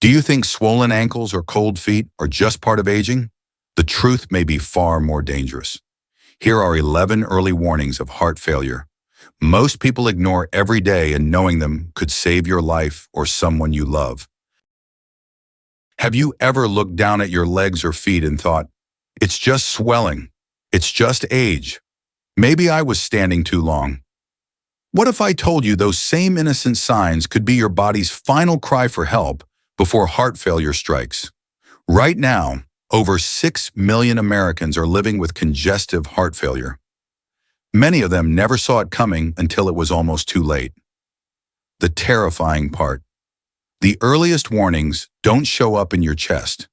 Do you think swollen ankles or cold feet are just part of aging? The truth may be far more dangerous. Here are 11 early warnings of heart failure. Most people ignore every day, and knowing them could save your life or someone you love. Have you ever looked down at your legs or feet and thought, it's just swelling, it's just age, maybe I was standing too long? What if I told you those same innocent signs could be your body's final cry for help before heart failure strikes? Right now, over 6 million Americans are living with congestive heart failure. Many of them never saw it coming until it was almost too late. The terrifying part: the earliest warnings don't show up in your chest.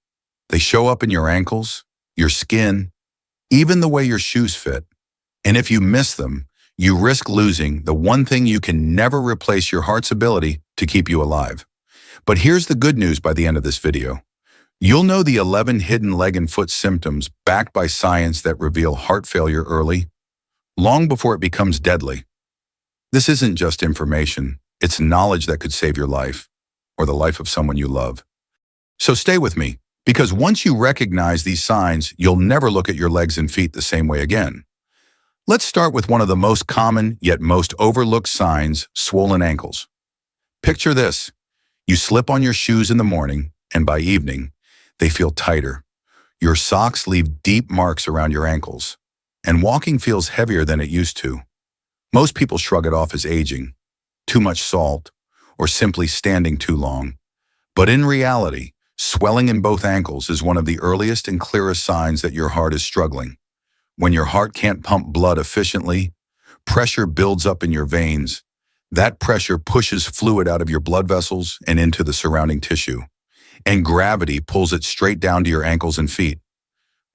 They show up in your ankles, your skin, even the way your shoes fit. And if you miss them, you risk losing the one thing you can never replace: your heart's ability to keep you alive. But here's the good news: by the end of this video, you'll know the 11 hidden leg and foot symptoms backed by science that reveal heart failure early, long before it becomes deadly. This isn't just information, it's knowledge that could save your life, or the life of someone you love. So stay with me, because once you recognize these signs, you'll never look at your legs and feet the same way again. Let's start with one of the most common yet most overlooked signs: swollen ankles. Picture this: you slip on your shoes in the morning, and by evening, they feel tighter. Your socks leave deep marks around your ankles, and walking feels heavier than it used to. Most people shrug it off as aging, too much salt, or simply standing too long. But in reality, swelling in both ankles is one of the earliest and clearest signs that your heart is struggling. When your heart can't pump blood efficiently, pressure builds up in your veins. That pressure pushes fluid out of your blood vessels and into the surrounding tissue, and gravity pulls it straight down to your ankles and feet.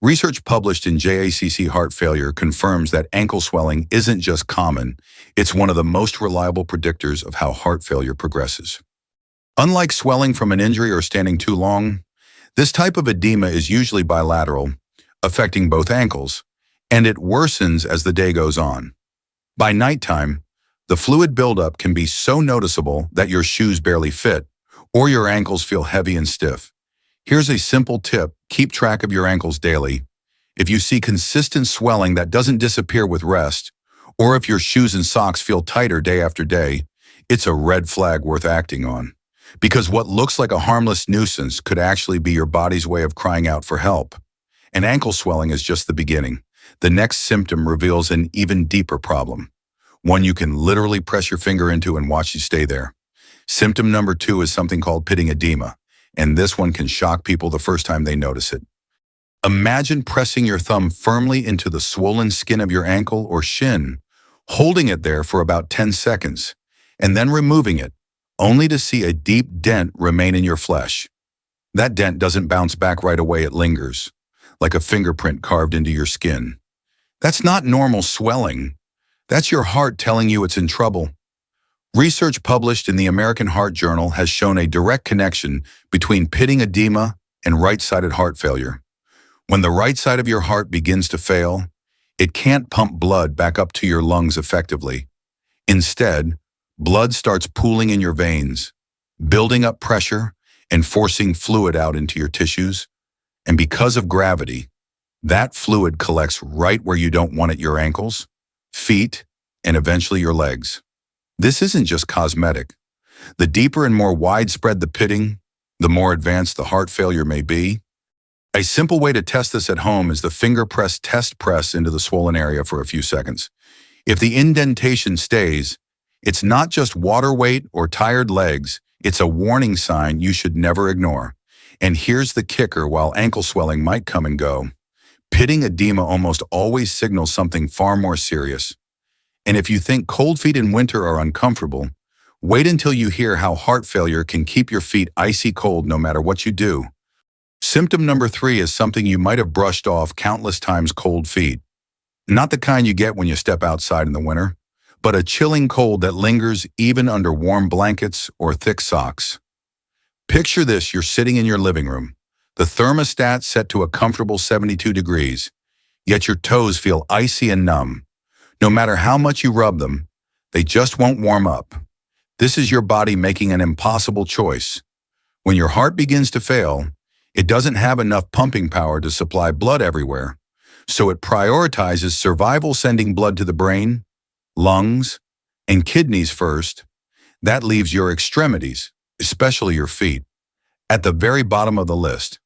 Research published in JACC Heart Failure confirms that ankle swelling isn't just common, it's one of the most reliable predictors of how heart failure progresses. Unlike swelling from an injury or standing too long, this type of edema is usually bilateral, affecting both ankles, and it worsens as the day goes on. By nighttime, the fluid buildup can be so noticeable that your shoes barely fit, or your ankles feel heavy and stiff. Here's a simple tip: keep track of your ankles daily. If you see consistent swelling that doesn't disappear with rest, or if your shoes and socks feel tighter day after day, it's a red flag worth acting on. Because what looks like a harmless nuisance could actually be your body's way of crying out for help. And ankle swelling is just the beginning. The next symptom reveals an even deeper problem, one you can literally press your finger into and watch you stay there. Symptom number 2 is something called pitting edema, and this one can shock people the first time they notice it. Imagine pressing your thumb firmly into the swollen skin of your ankle or shin, holding it there for about 10 seconds, and then removing it, only to see a deep dent remain in your flesh. That dent doesn't bounce back right away, it lingers, like a fingerprint carved into your skin. That's not normal swelling. That's your heart telling you it's in trouble. Research published in the American Heart Journal has shown a direct connection between pitting edema and right-sided heart failure. When the right side of your heart begins to fail, it can't pump blood back up to your lungs effectively. Instead, blood starts pooling in your veins, building up pressure and forcing fluid out into your tissues. And because of gravity, that fluid collects right where you don't want it: your ankles, feet, and eventually your legs. This isn't just cosmetic. The deeper and more widespread the pitting, the more advanced the heart failure may be. A simple way to test this at home is the finger press test. Press into the swollen area for a few seconds. If the indentation stays, it's not just water weight or tired legs, it's a warning sign you should never ignore. And here's the kicker: while ankle swelling might come and go, pitting edema almost always signals something far more serious. And if you think cold feet in winter are uncomfortable, wait until you hear how heart failure can keep your feet icy cold no matter what you do. Symptom number 3 is something you might have brushed off countless times: cold feet. Not the kind you get when you step outside in the winter, but a chilling cold that lingers even under warm blankets or thick socks. Picture this: you're sitting in your living room, the thermostat set to a comfortable 72 degrees, yet your toes feel icy and numb. No matter how much you rub them, they just won't warm up. This is your body making an impossible choice. When your heart begins to fail, it doesn't have enough pumping power to supply blood everywhere, so it prioritizes survival, sending blood to the brain, lungs, and kidneys first. That leaves your extremities, especially your feet, at the very bottom of the list.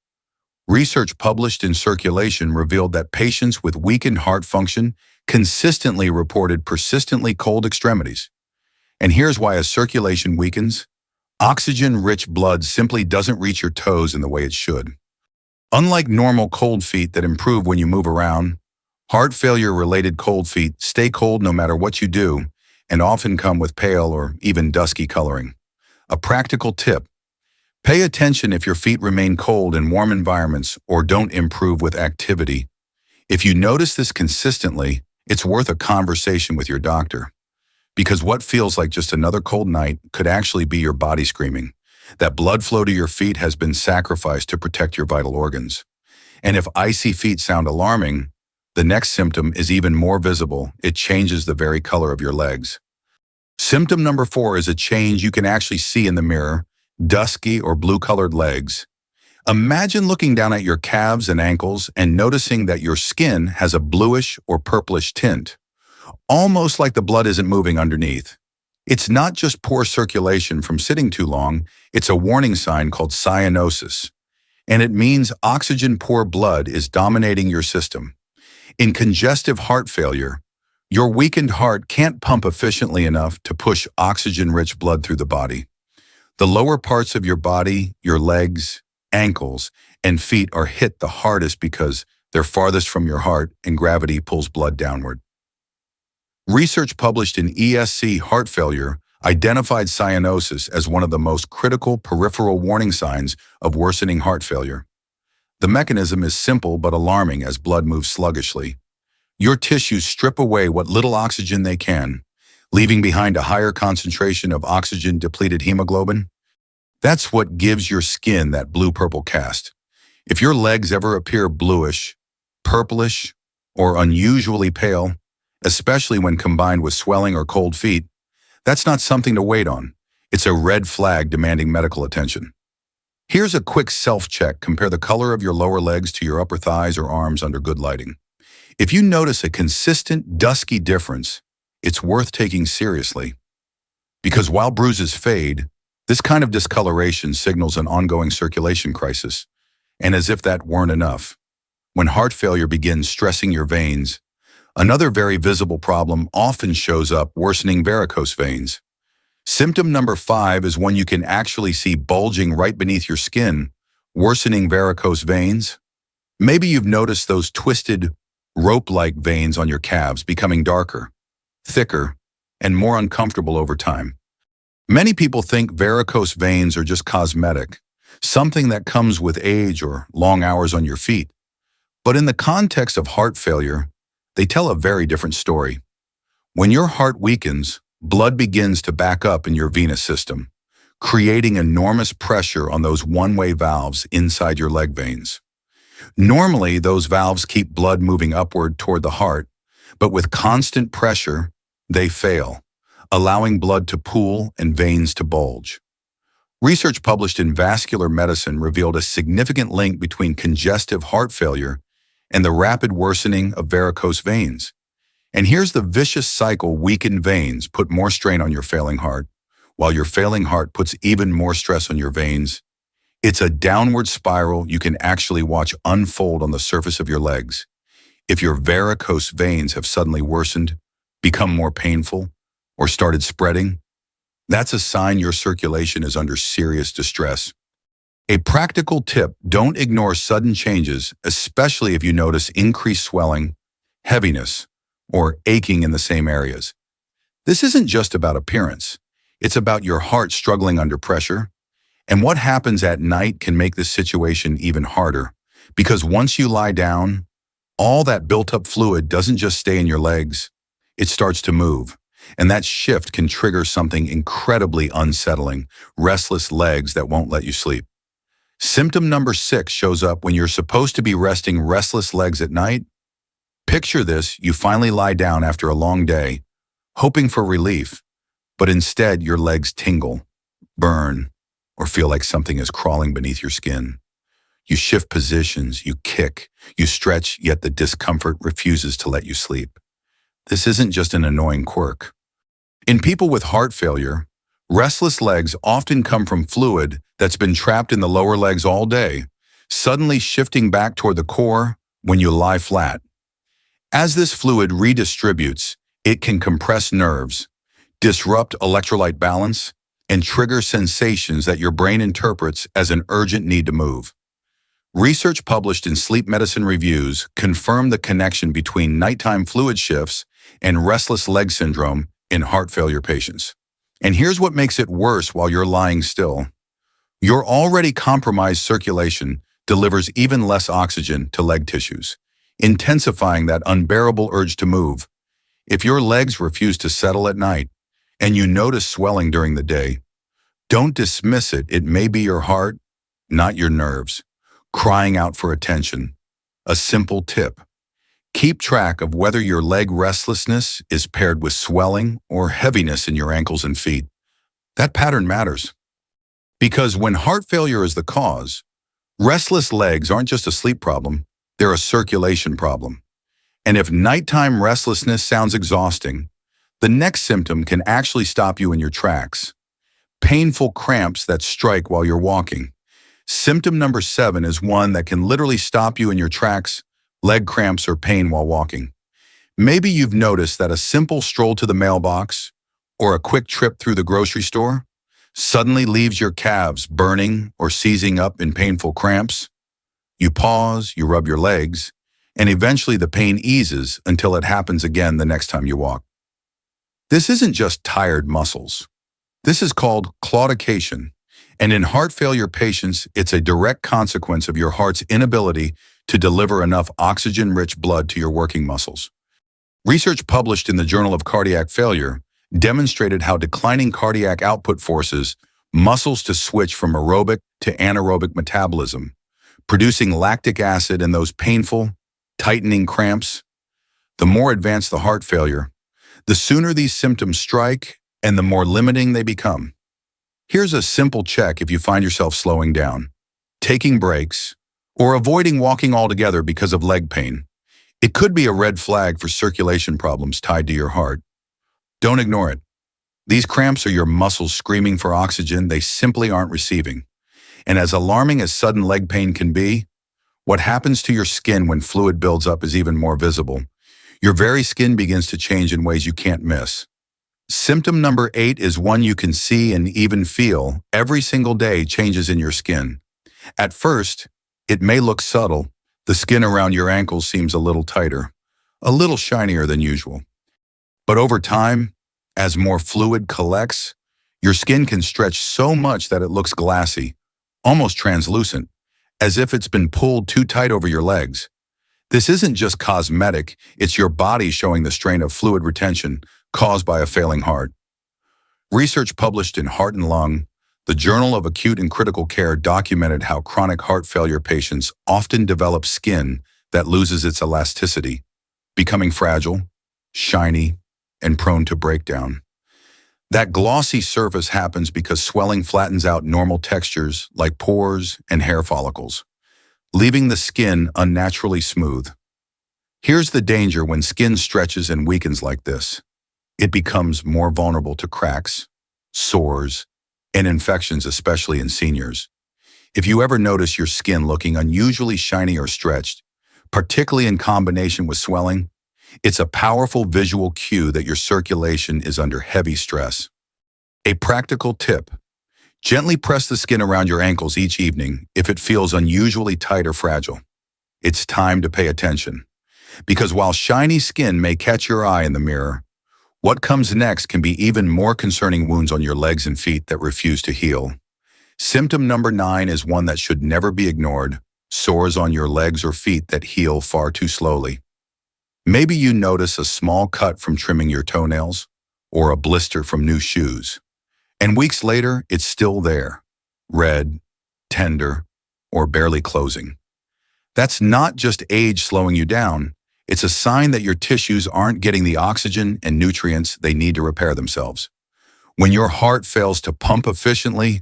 Research published in Circulation revealed that patients with weakened heart function consistently reported persistently cold extremities. And here's why: as circulation weakens, oxygen-rich blood simply doesn't reach your toes in the way it should. Unlike normal cold feet that improve when you move around, heart failure-related cold feet stay cold no matter what you do and often come with pale or even dusky coloring. A practical tip: pay attention if your feet remain cold in warm environments or don't improve with activity. If you notice this consistently, it's worth a conversation with your doctor. Because what feels like just another cold night could actually be your body screaming that blood flow to your feet has been sacrificed to protect your vital organs. And if icy feet sound alarming, the next symptom is even more visible. It changes the very color of your legs. Symptom number 4 is a change you can actually see in the mirror: dusky or blue-colored legs. Imagine looking down at your calves and ankles and noticing that your skin has a bluish or purplish tint, almost like the blood isn't moving underneath. It's not just poor circulation from sitting too long, it's a warning sign called cyanosis, and it means oxygen-poor blood is dominating your system. In congestive heart failure, your weakened heart can't pump efficiently enough to push oxygen-rich blood through the body. The lower parts of your body, your legs, ankles, and feet are hit the hardest because they're farthest from your heart and gravity pulls blood downward. Research published in ESC Heart Failure identified cyanosis as one of the most critical peripheral warning signs of worsening heart failure. The mechanism is simple but alarming. As blood moves sluggishly, your tissues strip away what little oxygen they can, leaving behind a higher concentration of oxygen-depleted hemoglobin. That's what gives your skin that blue-purple cast. If your legs ever appear bluish, purplish, or unusually pale, especially when combined with swelling or cold feet, that's not something to wait on. It's a red flag demanding medical attention. Here's a quick self-check. Compare the color of your lower legs to your upper thighs or arms under good lighting. If you notice a consistent, dusky difference, it's worth taking seriously. Because while bruises fade, this kind of discoloration signals an ongoing circulation crisis. And as if that weren't enough, when heart failure begins stressing your veins, another very visible problem often shows up: worsening varicose veins. Symptom number 5 is when you can actually see bulging right beneath your skin: worsening varicose veins. Maybe you've noticed those twisted, rope-like veins on your calves becoming darker, thicker, and more uncomfortable over time. Many people think varicose veins are just cosmetic, something that comes with age or long hours on your feet. But in the context of heart failure, they tell a very different story. When your heart weakens, blood begins to back up in your venous system, creating enormous pressure on those one-way valves inside your leg veins. Normally, those valves keep blood moving upward toward the heart, but with constant pressure, they fail, allowing blood to pool and veins to bulge. Research published in Vascular Medicine revealed a significant link between congestive heart failure and the rapid worsening of varicose veins. And here's the vicious cycle: weakened veins put more strain on your failing heart, while your failing heart puts even more stress on your veins. It's a downward spiral you can actually watch unfold on the surface of your legs. If your varicose veins have suddenly worsened, become more painful, or started spreading, that's a sign your circulation is under serious distress. A practical tip: don't ignore sudden changes, especially if you notice increased swelling, heaviness, or aching in the same areas. This isn't just about appearance. It's about your heart struggling under pressure. And what happens at night can make this situation even harder, because once you lie down, all that built-up fluid doesn't just stay in your legs. It starts to move. And that shift can trigger something incredibly unsettling: restless legs that won't let you sleep. Symptom number 6 shows up when you're supposed to be resting: restless legs at night. Picture this: you finally lie down after a long day, hoping for relief, but instead your legs tingle, burn, or feel like something is crawling beneath your skin. You shift positions, you kick, you stretch, yet the discomfort refuses to let you sleep. This isn't just an annoying quirk. In people with heart failure, restless legs often come from fluid that's been trapped in the lower legs all day, suddenly shifting back toward the core when you lie flat. As this fluid redistributes, it can compress nerves, disrupt electrolyte balance, and trigger sensations that your brain interprets as an urgent need to move. Research published in Sleep Medicine Reviews confirmed the connection between nighttime fluid shifts and restless leg syndrome in heart failure patients. And here's what makes it worse while you're lying still. Your already compromised circulation delivers even less oxygen to leg tissues, intensifying that unbearable urge to move. If your legs refuse to settle at night, and you notice swelling during the day, don't dismiss it. It may be your heart, not your nerves, crying out for attention. A simple tip: keep track of whether your leg restlessness is paired with swelling or heaviness in your ankles and feet. That pattern matters. Because when heart failure is the cause, restless legs aren't just a sleep problem, they're a circulation problem. And if nighttime restlessness sounds exhausting, the next symptom can actually stop you in your tracks. Painful cramps that strike while you're walking. Symptom number 7 is one that can literally stop you in your tracks: leg cramps or pain while walking. Maybe you've noticed that a simple stroll to the mailbox or a quick trip through the grocery store suddenly leaves your calves burning or seizing up in painful cramps. You pause, you rub your legs, and eventually the pain eases until it happens again the next time you walk. This isn't just tired muscles. This is called claudication, and in heart failure patients, it's a direct consequence of your heart's inability to deliver enough oxygen-rich blood to your working muscles. Research published in the Journal of Cardiac Failure demonstrated how declining cardiac output forces muscles to switch from aerobic to anaerobic metabolism, producing lactic acid and those painful, tightening cramps. The more advanced the heart failure, the sooner these symptoms strike and the more limiting they become. Here's a simple check if you find yourself slowing down, taking breaks, or avoiding walking altogether because of leg pain. It could be a red flag for circulation problems tied to your heart. Don't ignore it. These cramps are your muscles screaming for oxygen they simply aren't receiving. And as alarming as sudden leg pain can be, what happens to your skin when fluid builds up is even more visible. Your very skin begins to change in ways you can't miss. Symptom number 8 is one you can see and even feel every single day: changes in your skin. At first, it may look subtle. The skin around your ankles seems a little tighter, a little shinier than usual. But over time, as more fluid collects, your skin can stretch so much that it looks glassy, almost translucent, as if it's been pulled too tight over your legs. This isn't just cosmetic, it's your body showing the strain of fluid retention caused by a failing heart. Research published in Heart and Lung, the Journal of Acute and Critical Care, documented how chronic heart failure patients often develop skin that loses its elasticity, becoming fragile, shiny, and prone to breakdown. That glossy surface happens because swelling flattens out normal textures like pores and hair follicles, leaving the skin unnaturally smooth. Here's the danger when skin stretches and weakens like this. It becomes more vulnerable to cracks, sores, and infections, especially in seniors. If you ever notice your skin looking unusually shiny or stretched, particularly in combination with swelling, it's a powerful visual cue that your circulation is under heavy stress. A practical tip: gently press the skin around your ankles each evening if it feels unusually tight or fragile. It's time to pay attention. Because while shiny skin may catch your eye in the mirror, what comes next can be even more concerning: wounds on your legs and feet that refuse to heal. Symptom number 9 is one that should never be ignored: sores on your legs or feet that heal far too slowly. Maybe you notice a small cut from trimming your toenails or a blister from new shoes. And weeks later, it's still there, red, tender, or barely closing. That's not just age slowing you down. It's a sign that your tissues aren't getting the oxygen and nutrients they need to repair themselves. When your heart fails to pump efficiently,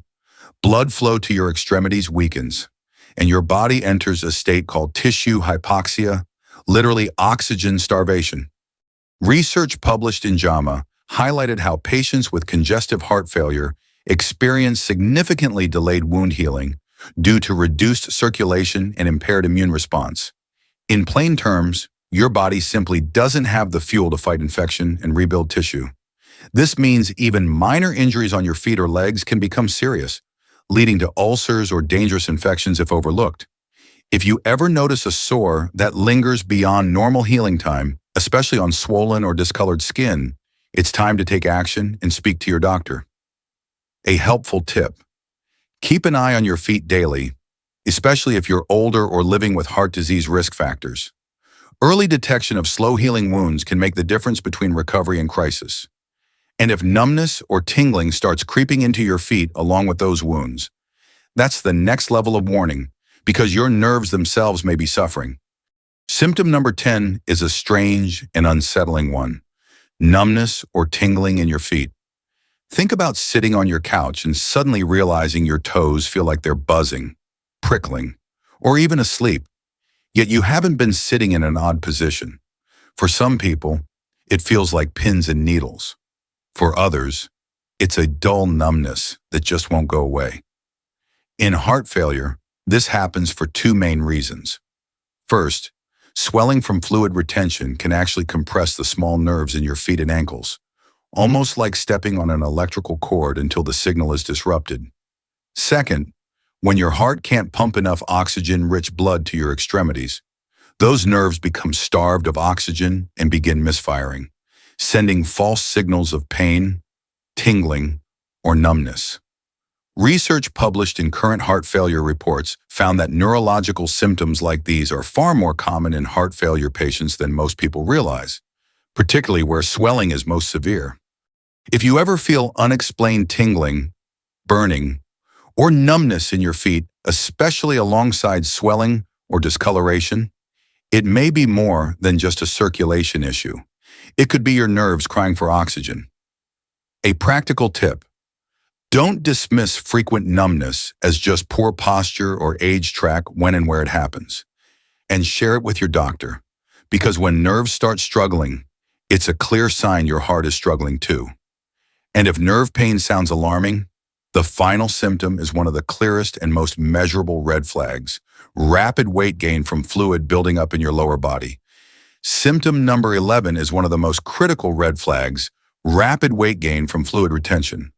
Blood flow to your extremities weakens, and your body enters a state called tissue hypoxia, literally oxygen starvation. Research published in JAMA highlighted how patients with congestive heart failure experience significantly delayed wound healing due to reduced circulation and impaired immune response. In plain terms, your body simply doesn't have the fuel to fight infection and rebuild tissue. This means even minor injuries on your feet or legs can become serious, leading to ulcers or dangerous infections if overlooked. If you ever notice a sore that lingers beyond normal healing time, especially on swollen or discolored skin, it's time to take action and speak to your doctor. A helpful tip: keep an eye on your feet daily, especially if you're older or living with heart disease risk factors. Early detection of slow-healing wounds can make the difference between recovery and crisis. And if numbness or tingling starts creeping into your feet along with those wounds, that's the next level of warning, because your nerves themselves may be suffering. Symptom number 10 is a strange and unsettling one: numbness or tingling in your feet. Think about sitting on your couch and suddenly realizing your toes feel like they're buzzing, prickling, or even asleep, yet you haven't been sitting in an odd position. For some people, it feels like pins and needles. For others, it's a dull numbness that just won't go away. In heart failure, this happens for two main reasons. First, swelling from fluid retention can actually compress the small nerves in your feet and ankles, almost like stepping on an electrical cord until the signal is disrupted. Second, when your heart can't pump enough oxygen-rich blood to your extremities, those nerves become starved of oxygen and begin misfiring, sending false signals of pain, tingling, or numbness. Research published in current heart failure reports found that neurological symptoms like these are far more common in heart failure patients than most people realize, particularly where swelling is most severe. If you ever feel unexplained tingling, burning, or numbness in your feet, especially alongside swelling or discoloration, it may be more than just a circulation issue. It could be your nerves crying for oxygen. A practical tip: don't dismiss frequent numbness as just poor posture or age. Track when and where it happens, and share it with your doctor, because when nerves start struggling, it's a clear sign your heart is struggling too. And if nerve pain sounds alarming, the final symptom is one of the clearest and most measurable red flags: rapid weight gain from fluid building up in your lower body. Symptom number 11 is one of the most critical red flags: rapid weight gain from fluid retention.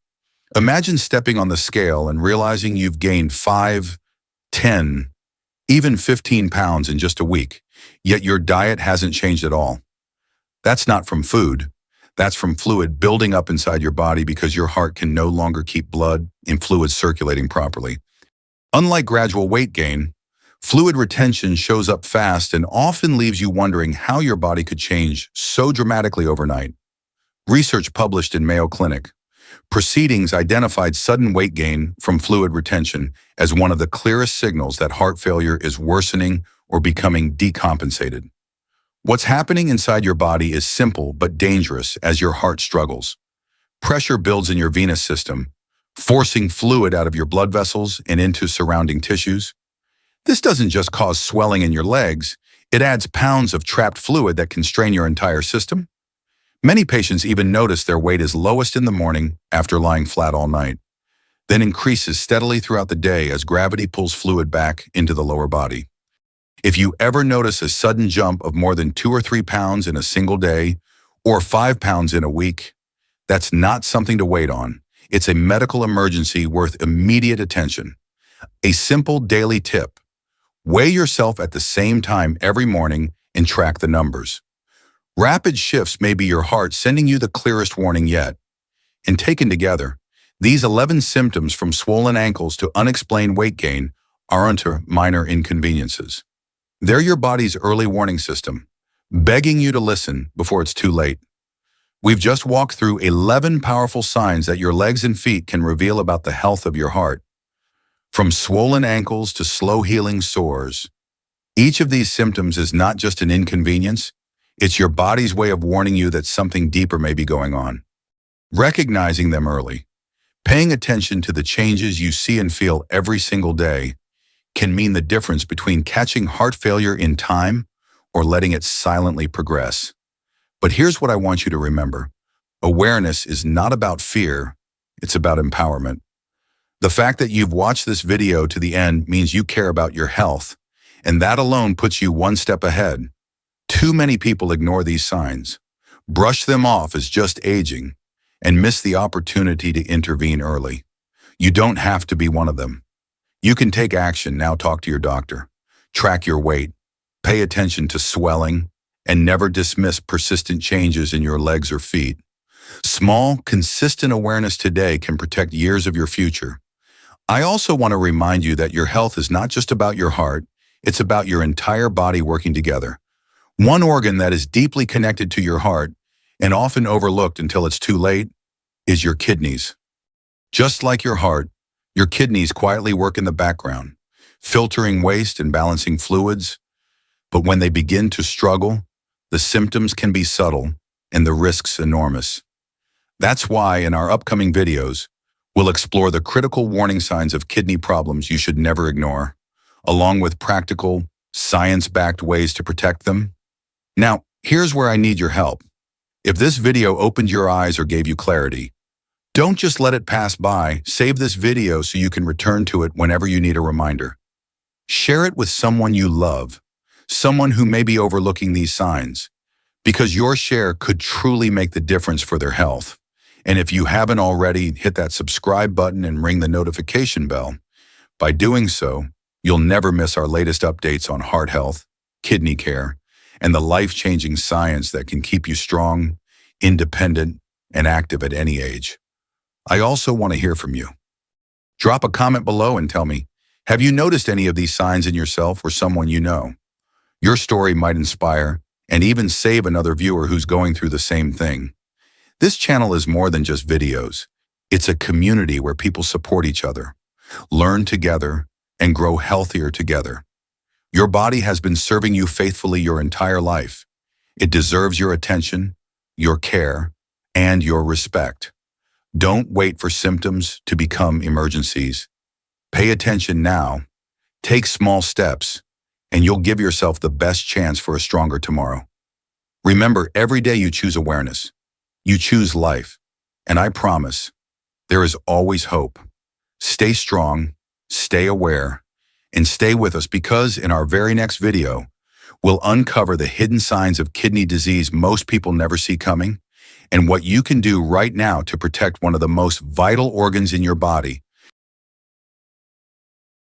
Imagine stepping on the scale and realizing you've gained 5, 10, even 15 pounds in just a week, yet your diet hasn't changed at all. That's not from food. That's from fluid building up inside your body because your heart can no longer keep blood and fluid circulating properly. Unlike gradual weight gain, fluid retention shows up fast and often leaves you wondering how your body could change so dramatically overnight. Research published in Mayo Clinic proceedings identified sudden weight gain from fluid retention as one of the clearest signals that heart failure is worsening or becoming decompensated. What's happening inside your body is simple but dangerous as your heart struggles. Pressure builds in your venous system, forcing fluid out of your blood vessels and into surrounding tissues. This doesn't just cause swelling in your legs, it adds pounds of trapped fluid that can strain your entire system. Many patients even notice their weight is lowest in the morning after lying flat all night, then increases steadily throughout the day as gravity pulls fluid back into the lower body. If you ever notice a sudden jump of more than 2 or 3 pounds in a single day, or 5 pounds in a week, that's not something to wait on. It's a medical emergency worth immediate attention. A simple daily tip: weigh yourself at the same time every morning and track the numbers. Rapid shifts may be your heart sending you the clearest warning yet. And taken together, these 11 symptoms, from swollen ankles to unexplained weight gain, aren't minor inconveniences. They're your body's early warning system, begging you to listen before it's too late. We've just walked through 11 powerful signs that your legs and feet can reveal about the health of your heart. From swollen ankles to slow-healing sores, each of these symptoms is not just an inconvenience, it's your body's way of warning you that something deeper may be going on. Recognizing them early, Paying attention to the changes you see and feel every single day can mean the difference between catching heart failure in time or letting it silently progress. But here's what I want you to remember. Awareness is not about fear, it's about empowerment. The fact that you've watched this video to the end means you care about your health, and that alone puts you one step ahead. Too many people ignore these signs, brush them off as just aging, and miss the opportunity to intervene early. You don't have to be one of them. You can take action. Now talk to your doctor. Track your weight. Pay attention to swelling, and never dismiss persistent changes in your legs or feet. Small, consistent awareness today can protect years of your future. I also want to remind you that your health is not just about your heart, it's about your entire body working together. One organ that is deeply connected to your heart, and often overlooked until it's too late, is your kidneys. Just like your heart, your kidneys quietly work in the background, filtering waste and balancing fluids. But when they begin to struggle, the symptoms can be subtle and the risks enormous. That's why in our upcoming videos, we'll explore the critical warning signs of kidney problems you should never ignore, along with practical, science-backed ways to protect them. Now, here's where I need your help. If this video opened your eyes or gave you clarity, don't just let it pass by. Save this video so you can return to it whenever you need a reminder. Share it with someone you love, someone who may be overlooking these signs, because your share could truly make the difference for their health. And if you haven't already, hit that subscribe button and ring the notification bell. By doing so, you'll never miss our latest updates on heart health, kidney care, and the life-changing science that can keep you strong, independent, and active at any age. I also want to hear from you. Drop a comment below and tell me, have you noticed any of these signs in yourself or someone you know? Your story might inspire and even save another viewer who's going through the same thing. This channel is more than just videos. It's a community where people support each other, learn together, and grow healthier together. Your body has been serving you faithfully your entire life. It deserves your attention, your care, and your respect. Don't wait for symptoms to become emergencies. Pay attention now, take small steps, and you'll give yourself the best chance for a stronger tomorrow. Remember, every day you choose awareness. You choose life, and I promise, there is always hope. Stay strong, stay aware, and stay with us because in our very next video, we'll uncover the hidden signs of kidney disease most people never see coming, and what you can do right now to protect one of the most vital organs in your body